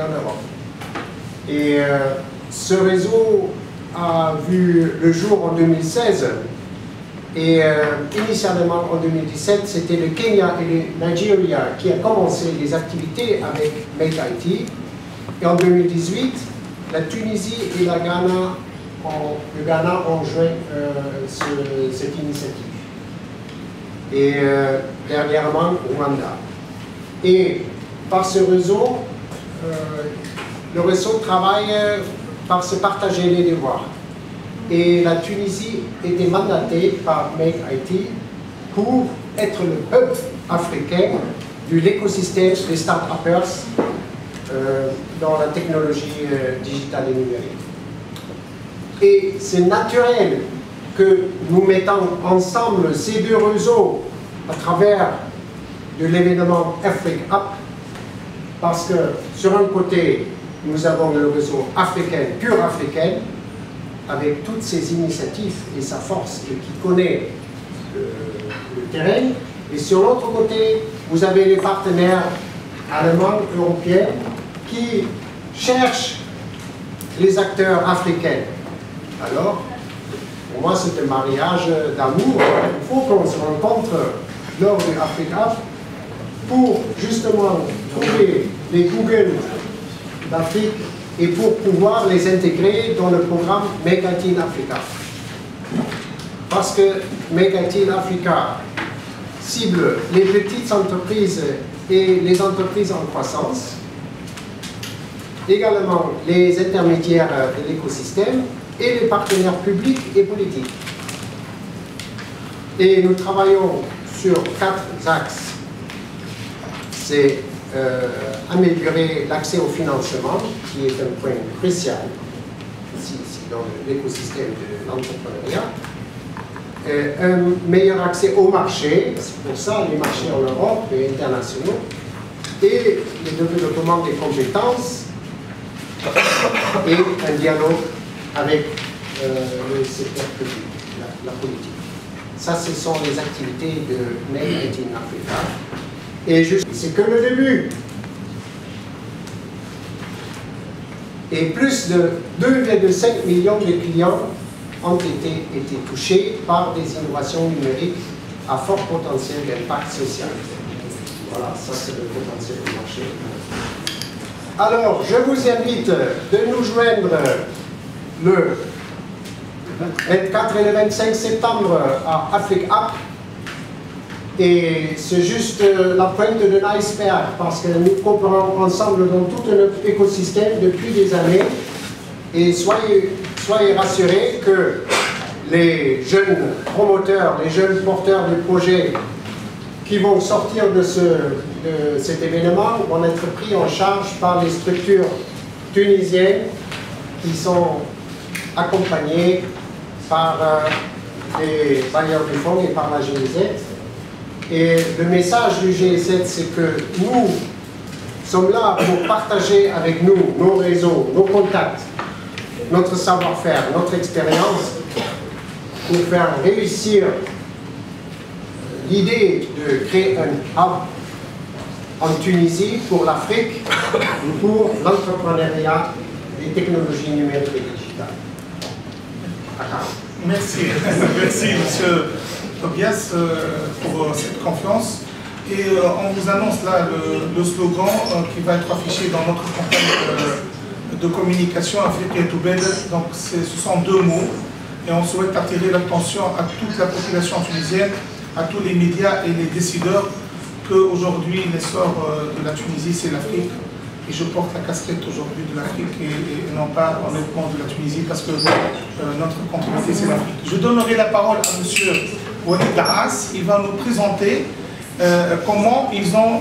en Europe. Et ce réseau a vu le jour en 2016 et initialement en 2017, c'était le Kenya et le Nigeria qui a commencé les activités avec Make IT. Et en 2018, la Tunisie et le Ghana ont joint cette initiative. Et dernièrement, Rwanda. Et par ce réseau, le réseau travaille par se partager les devoirs. Et la Tunisie était mandatée par Make IT pour être le hub africain de l'écosystème des start-upers dans la technologie digitale et numérique. Et c'est naturel que nous mettons ensemble ces deux réseaux à travers de l'événement Afrique Up, parce que sur un côté, nous avons le réseau africain, pur africain, avec toutes ses initiatives et sa force, et qui connaît le terrain. Et sur l'autre côté, vous avez les partenaires allemands, européens, qui cherchent les acteurs africains. Alors, pour moi, c'est un mariage d'amour. Il faut qu'on se rencontre lors du Africa pour justement trouver les Google d'Afrique et pour pouvoir les intégrer dans le programme Make IT in Africa. Parce que Make IT in Africa cible les petites entreprises et les entreprises en croissance, également les intermédiaires de l'écosystème et les partenaires publics et politiques. Et nous travaillons sur 4 axes. C'est améliorer l'accès au financement, qui est un point crucial ici dans l'écosystème de l'entrepreneuriat. Un meilleur accès au marché, c'est pour ça les marchés en Europe et internationaux, et le développement des compétences et un dialogue avec le secteur public, la politique. Ça, ce sont les activités de Make IT in Africa. Et c'est que le début. Et plus de 2,5 millions de clients ont été touchés par des innovations numériques à fort potentiel d'impact social. Voilà, ça c'est le potentiel du marché. Alors, je vous invite de nous joindre le 24 et le 25 septembre à Afrique Up. Et c'est juste la pointe de l'iceberg parce que nous coopérons ensemble dans tout notre écosystème depuis des années. Et soyez rassurés que les jeunes promoteurs, les jeunes porteurs de projets qui vont sortir de cet événement vont être pris en charge par les structures tunisiennes qui sont accompagnées par les bailleurs du fonds et par la GIZ. Et le message du G7, c'est que nous sommes là pour partager avec nous nos réseaux, nos contacts, notre savoir-faire, notre expérience, pour faire réussir l'idée de créer un hub en Tunisie pour l'Afrique, pour l'entrepreneuriat, les technologies numériques et digitales. Merci, merci monsieur Tobias pour cette confiance. Et on vous annonce là le slogan qui va être affiché dans notre campagne de communication Africa Together. Donc ce sont 2 mots et on souhaite attirer l'attention à toute la population tunisienne, à tous les médias et les décideurs qu'aujourd'hui l'essor de la Tunisie c'est l'Afrique. Et je porte la casquette aujourd'hui de l'Afrique et non pas honnêtement de la Tunisie parce que notre continuité c'est l'Afrique. Je donnerai la parole à M. Walid Daas, il va nous présenter comment ils ont